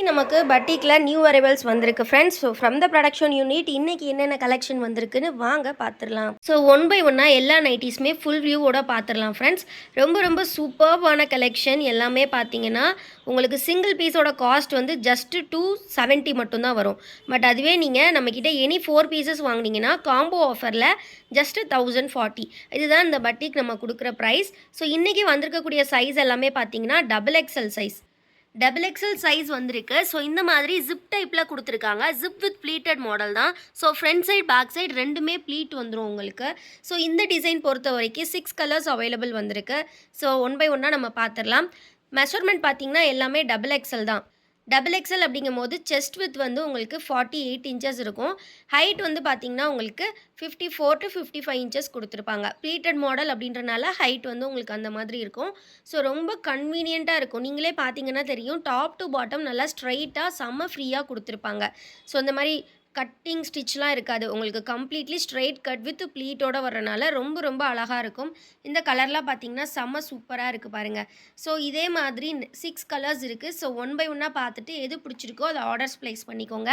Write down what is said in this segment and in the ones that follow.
நமக்கு பட்டிக்ல new arrivals வந்திருக்கு friends. So from the production unit இன்னைக்கு என்னென்ன கலெக்ஷன் வந்திருக்குன்னு வாங்க பார்த்துடலாம். ஸோ ஒன் பை ஒன்னாக எல்லா நைட்டிஸுமே ஃபுல் வியூவோட பார்த்துடலாம் ஃப்ரெண்ட்ஸ். ரொம்ப ரொம்ப சூப்பர்பான கலெக்ஷன் எல்லாமே பார்த்தீங்கன்னா உங்களுக்கு சிங்கிள் பீஸோட காஸ்ட் வந்து ஜஸ்ட்டு 270 மட்டும்தான் வரும். பட் அதுவே நீங்கள் நம்மக்கிட்ட எனி 4 பீசஸ் வாங்கினீங்கன்னா காம்போ ஆஃபரில் ஜஸ்ட்டு 1040. இதுதான் இந்த பட்டிக் நம்ம கொடுக்குற ப்ரைஸ். ஸோ இன்றைக்கி வந்திருக்கக்கூடிய சைஸ் எல்லாமே பார்த்தீங்கன்னா double XL size. Double XL size வந்திருக்கு. ஸோ இந்த மாதிரி ஜிப் டைப்பில் கொடுத்துருக்காங்க. ஜிப் வித் ப்ளீட்டட் மாடல் தான். So front side back side ரெண்டுமே ப்ளீட் வந்துடும் உங்களுக்கு. ஸோ இந்த டிசைன் பொறுத்த வரைக்கும் 6 கலர்ஸ் அவைலபிள் வந்திருக்கு. ஸோ ஒன் பை ஒன்னாக நம்ம பார்த்துடலாம். மெஷர்மெண்ட் பார்த்தீங்கன்னா எல்லாமே டபுள் எக்ஸல் தான். டபுள் எக்ஸல் அப்படிங்கும்போது செஸ்ட் வித் வந்து உங்களுக்கு 48 இன்ச்சஸ் இருக்கும். ஹைட் வந்து பார்த்தீங்கன்னா உங்களுக்கு 54 to 55 இன்ச்சஸ் கொடுத்துருப்பாங்க. ப்ளீட்டட் மாடல் அப்படின்றனால ஹைட் வந்து உங்களுக்கு அந்த மாதிரி இருக்கும். ஸோ ரொம்ப கன்வீனியண்ட்டாக இருக்கும். நீங்களே பார்த்தீங்கன்னா தெரியும், டாப் டு பாட்டம் நல்லா ஸ்ட்ரைட்டாக செம்ம ஃப்ரீயாக கொடுத்துருப்பாங்க. ஸோ இந்த மாதிரி கட்டிங் ஸ்டிச்லாம் இருக்காது. உங்களுக்கு கம்ப்ளீட்லி ஸ்ட்ரெயிட் கட் வித் ப்ளீட்டோட வர்றனால ரொம்ப ரொம்ப அழகாக இருக்கும். இந்த கலர்லாம் பார்த்தீங்கன்னா செம்ம சூப்பராக இருக்குது பாருங்கள். ஸோ இதே மாதிரி 6 கலர்ஸ் இருக்குது. ஸோ ஒன் பை ஒன்னாக பார்த்துட்டு எது பிடிச்சிருக்கோ அதை ஆர்டர்ஸ் ப்ளேஸ் பண்ணிக்கோங்க.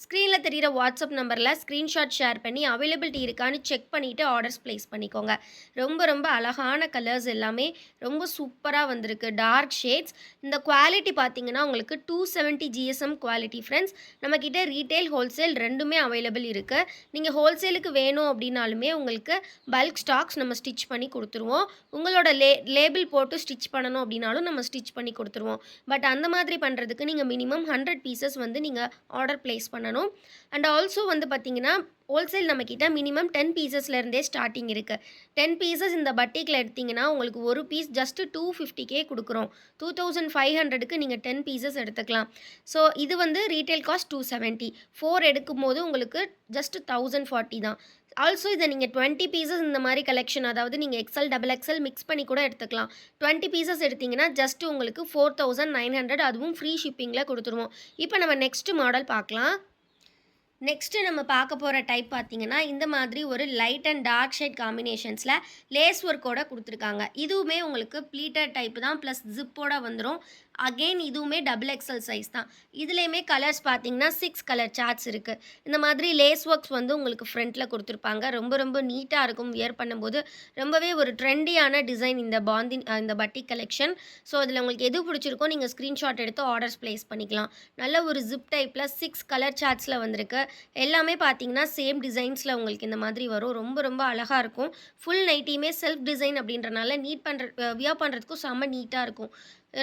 ஸ்க்ரீனில் தெரிகிற வாட்ஸ்அப் நம்பரில் ஸ்க்ரீன்ஷாட் ஷேர் பண்ணி அவைலபிலிட்டி இருக்கான்னு செக் பண்ணிவிட்டு ஆர்டர்ஸ் ப்ளேஸ் பண்ணிக்கோங்க. ரொம்ப ரொம்ப அழகான கலர்ஸ் எல்லாமே ரொம்ப சூப்பராக வந்திருக்கு. Dark shades. இந்த குவாலிட்டி பார்த்தீங்கன்னா உங்களுக்கு 270 GSM குவாலிட்டி ஃப்ரெண்ட்ஸ். நம்மக்கிட்ட ரீட்டெயில் ஹோல்சேல் ரெண்டுமே அவைலபிள் இருக்குது. நீங்கள் ஹோல்சேலுக்கு வேணும் அப்படின்னாலுமே உங்களுக்கு பல்க் ஸ்டாக்ஸ் நம்ம ஸ்டிச் பண்ணி கொடுத்துருவோம். உங்களோட லேபிள் போட்டு ஸ்டிச் பண்ணணும் அப்படின்னாலும் நம்ம ஸ்டிச் பண்ணி கொடுத்துருவோம். பட் அந்த மாதிரி பண்ணுறதுக்கு நீங்கள் மினிமம் 100 பீசஸ் வந்து நீங்கள் ஆர்டர் ப்ளேஸ் பண்ணணும். அண்ட் ஆல்சோ வந்து பார்த்தீங்கன்னா ஹோல்சேல் நம்மக்கிட்ட மினிமம் 10 பீசஸ்லேருந்தே ஸ்டார்டிங் இருக்குது. 10 பீசஸ் இந்த பட்டிக்கில் எடுத்திங்கன்னா உங்களுக்கு ஒரு பீஸ் ஜஸ்ட்டு 250K கொடுக்குறோம். 2500க்கு நீங்கள் 10 பீசஸ் எடுத்துக்கலாம். ஸோ இது வந்து ரீட்டைல் காஸ்ட் 270. 4 எடுக்கும்போது உங்களுக்கு ஜஸ்ட் 1040 தான். ஆல்சோ இதை நீங்கள் 20 பீசஸ் இந்த மாதிரி கலெக்ஷன், அதாவது நீங்கள் எக்ஸல் டபுள் எக்ஸல் மிக்ஸ் பண்ணி கூட எடுத்துக்கலாம். 20 பீசஸ் எடுத்திங்கன்னா ஜஸ்ட் உங்களுக்கு 4900, அதுவும் ஃப்ரீ ஷிப்பிங்கில் கொடுத்துருவோம். இப்போ நம்ம நெக்ஸ்ட் மாடல் பார்க்கலாம். நெக்ஸ்ட்டு நம்ம பார்க்க போகிற டைப் பார்த்தீங்கன்னா இந்த மாதிரி ஒரு லைட் அண்ட் டார்க் ஷேட் காம்பினேஷன்ஸில் லேஸ் ஒர்க்கோட கொடுத்துருக்காங்க. இதுவுமே உங்களுக்கு ப்ளீட்டட் டைப் தான், ப்ளஸ் ஜிப்போட வந்துடும். அகெயின் இதுவுமே டபுள் எக்ஸல் சைஸ் தான். இதுலேயுமே கலர்ஸ் பார்த்தீங்கன்னா 6 கலர் சார்ட்ஸ் இருக்குது. இந்த மாதிரி லேஸ் ஒர்க்ஸ் வந்து உங்களுக்கு ஃப்ரண்ட்டில் கொடுத்துருப்பாங்க. ரொம்ப ரொம்ப நீட்டாக இருக்கும். வியர் பண்ணும்போது ரொம்பவே ஒரு ட்ரெண்டியான டிசைன் இந்த பட்டிக் கலெக்ஷன். ஸோ அதில் உங்களுக்கு எது பிடிச்சிருக்கோ நீங்கள் ஸ்க்ரீன்ஷாட் எடுத்து ஆர்டர்ஸ் ப்ளேஸ் பண்ணிக்கலாம். நல்ல ஒரு ஜிப் டைப்பில் 6 கலர் சார்ட்ஸில் வந்திருக்கு. எல்லாமே பார்த்தீங்கன்னா சேம் டிசைன்ஸில் உங்களுக்கு இந்த மாதிரி வரும். ரொம்ப ரொம்ப அழகாக இருக்கும். ஃபுல் நைட்டியுமே செல்ஃப் டிசைன் அப்படின்றனால வியர் பண்ணுறதுக்கும் செம்ம நீட்டாக இருக்கும்.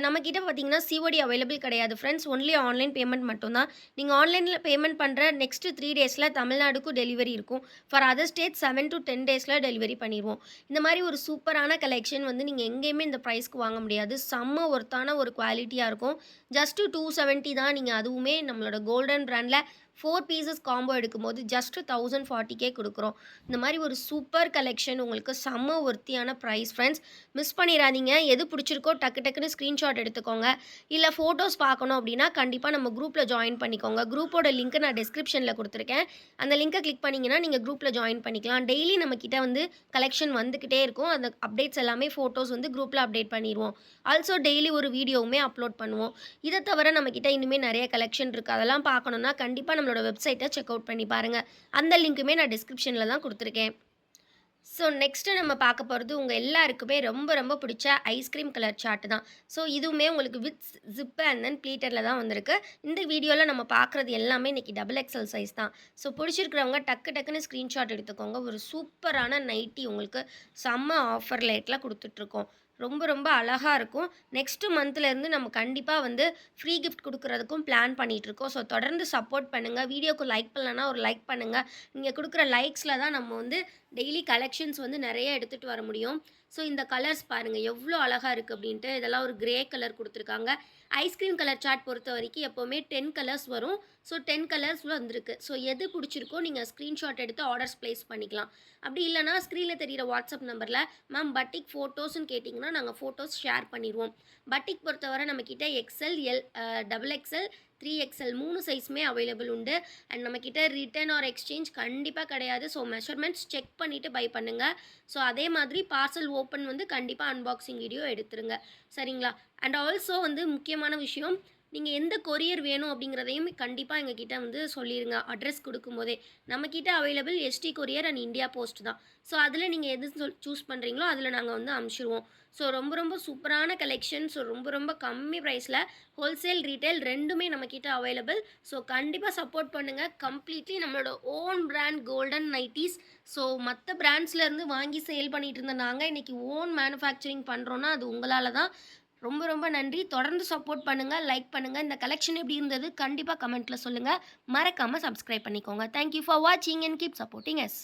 நம்மக்கிட்ட பார்த்தீங்கன்னா சிஓடி அவைலபிள் கிடையாது ஃப்ரெண்ட்ஸ். ஒன்லி ஆன்லைன் பேமெண்ட் மட்டும்தான். நீங்கள் ஆன்லைனில் பேமெண்ட் பண்ணுற நெக்ஸ்ட்டு 3 டேஸில் தமிழ்நாடுக்கும் டெலிவரி இருக்கும். ஃபார் அதர் ஸ்டேட் 7 to 10 டேஸில் டெலிவரி பண்ணிடுவோம். இந்த மாதிரி ஒரு சூப்பரான கலெக்ஷன் வந்து நீங்கள் எங்கேயுமே இந்த ப்ரைஸ்க்கு வாங்க முடியாது. செம்ம ஒர்த்தான ஒரு குவாலிட்டியாக இருக்கும். ஜஸ்ட்டு 270 தான். நீங்கள் அதுவுமே நம்மளோட கோல்டன் பிராண்டில் 4 பீசஸ் காம்போ எடுக்கும்போது ஜஸ்ட்டு 1040K கொடுக்குறோம். இந்த மாதிரி ஒரு சூப்பர் கலெக்ஷன் உங்களுக்கு செம்ம ஒர்த்தியான ப்ரைஸ் ஃப்ரெண்ட்ஸ். மிஸ் பண்ணிடாதீங்க. எது பிடிச்சிருக்கோ டக்கு டக்குன்னு ஸ்க்ரீன்ஷாட் எடுத்துக்கோங்க. இல்லை ஃபோட்டோஸ் பார்க்கணும் அப்படின்னா கண்டிப்பாக நம்ம குரூப்பில் ஜாயின் பண்ணிக்கோங்க. குரூப்போட லிங்க் நான் டிஸ்கிரிப்ஷனில் கொடுத்துருக்கேன். அந்த லிங்கை கிளிக் பண்ணிங்கன்னா நீங்கள் குரூப்பில் ஜாயின் பண்ணிக்கலாம். டெய்லி நம்மக்கிட்ட வந்து கலெக்ஷன் வந்துக்கிட்டே இருக்கும். அந்த அப்டேட்ஸ் எல்லாமே ஃபோட்டோஸ் வந்து குரூப்பில் அப்டேட் பண்ணிடுவோம். ஆல்சோ டெய்லி ஒரு வீடியோவுமே அப்லோட் பண்ணுவோம். இதை தவிர நம்மக்கிட்ட இன்னுமே நிறைய கலெக்ஷன் இருக்குது. அதெல்லாம் பார்க்கணுன்னா கண்டிப்பாக நம்மளோட வெப்சைட்டை செக் அவுட் பண்ணி பாருங்கள். அந்த லிங்க்குமே நான் டிஸ்கிரிப்ஷனில் தான் கொடுத்துருக்கேன். ஸோ நெக்ஸ்ட்டு நம்ம பார்க்க போகிறது உங்கள் எல்லாருக்குமே ரொம்ப ரொம்ப பிடிச்ச ஐஸ்கிரீம் கலர் சார்ட் தான். ஸோ இதுவுமே உங்களுக்கு வித் ஜிப்பு அண்ட் தென் ப்ளீட்டரில் தான் வந்திருக்கு. இந்த வீடியோவில் நம்ம பார்க்குறது எல்லாமே இன்றைக்கி டபுள் எக்ஸல் சைஸ் தான். ஸோ பிடிச்சிருக்கிறவங்க டக்கு டக்குன்னு ஸ்க்ரீன்ஷாட் எடுத்துக்கோங்க. ஒரு சூப்பரான நைட்டி உங்களுக்கு செம்ம ஆஃபர் ரேட்டில் கொடுத்துட்ருக்கோம். ரொம்ப ரொம்ப அழகாக இருக்கும். நெக்ஸ்ட்டு மந்த்லேருந்து நம்ம கண்டிப்பாக வந்து ஃப்ரீ கிஃப்ட் கொடுக்குறதுக்கும் பிளான் பண்ணிகிட்ருக்கோம். ஸோ தொடர்ந்து சப்போர்ட் பண்ணுங்கள். வீடியோக்கு லைக் பண்ணலன்னா ஒரு லைக் பண்ணுங்கள். நீங்கள் கொடுக்குற லைக்ஸில் தான் நம்ம வந்து டெய்லி கலெக்ஷன்ஸ் வந்து நிறைய எடுத்துகிட்டு வர முடியும். ஸோ இந்த கலர்ஸ் பாருங்கள் எவ்வளோ அழகாக இருக்குது அப்படின்ட்டு. இதெல்லாம் ஒரு கிரே கலர் கொடுத்துருக்காங்க. ஐஸ்கிரீம் கலர் சார்ட் பொறுத்த வரைக்கும் எப்போவுமே 10 கலர்ஸ் வரும். ஸோ 10 கலர்ஸ் வந்திருக்கு. ஸோ எது பிடிச்சிருக்கோ நீங்கள் ஸ்க்ரீன்ஷாட் எடுத்து ஆர்டர்ஸ் ப்ளேஸ் பண்ணிக்கலாம். அப்படி இல்லைனா ஸ்க்ரீனில் தெரிகிற வாட்ஸ்அப் நம்பரில் மேம் பட்டிக் ஃபோட்டோஸ்ன்னு கேட்டிங்கன்னா நாங்கள் ஃபோட்டோஸ் ஷேர் பண்ணிடுவோம். பட்டிக் பொறுத்தவரை நம்மக்கிட்ட எக்ஸ்எல், டபுள் எக்ஸ்எல், 3XL 3 சைஸுமே அவைலபிள் உண்டு. அண்ட் நம்மக்கிட்ட ரிட்டர்ன் ஆர் எக்ஸ்சேஞ்ச் கண்டிப்பாக கிடையாது. ஸோ மெஷர்மெண்ட்ஸ் செக் பண்ணிவிட்டு பை பண்ணுங்கள். ஸோ அதே மாதிரி பார்சல் ஓப்பன் வந்து கண்டிப்பாக அன்பாக்சிங் வீடியோ எடுத்துருங்க. சரிங்களா? அண்ட் ஆல்சோ வந்து முக்கியமான விஷயம், நீங்கள் எந்த கொரியர் வேணும் அப்படிங்கிறதையும் கண்டிப்பாக எங்ககிட்ட வந்து சொல்லிடுங்க அட்ரஸ் கொடுக்கும்போதே. நம்மக்கிட்ட available ST courier and India post தான். ஸோ அதில் நீங்கள் எது சூஸ் பண்ணுறீங்களோ அதில் நாங்கள் வந்து அனுப்பிச்சிருவோம். ஸோ ரொம்ப ரொம்ப சூப்பரான கலெக்ஷன். ஸோ ரொம்ப ரொம்ப கம்மி ப்ரைஸில் ஹோல்சேல் ரீட்டைல் ரெண்டுமே நம்மக்கிட்ட அவைலபிள். ஸோ கண்டிப்பாக சப்போர்ட் பண்ணுங்கள். கம்ப்ளீட்லி நம்மளோட own brand golden nighties. So மற்ற பிராண்ட்ஸ்லேருந்து வாங்கி சேல் பண்ணிகிட்டு இருந்த நாங்கள் இன்றைக்கி ஓன் மேனுஃபேக்சரிங் பண்ணுறோன்னா அது உங்களால் தான். ரொம்ப ரொம்ப நன்றி. தொடர்ந்து சப்போர்ட் பண்ணுங்கள், லைக் பண்ணுங்கள். இந்த கலெக்ஷன் எப்படி இருந்தது கண்டிப்பாக கமெண்ட்டில் சொல்லுங்கள். மறக்காமல் சப்ஸ்கிரைப் பண்ணிக்கோங்க. தேங்க் யூ ஃபார் வாட்சிங் அண்ட் கீப் சப்போர்ட்டிங் அஸ்.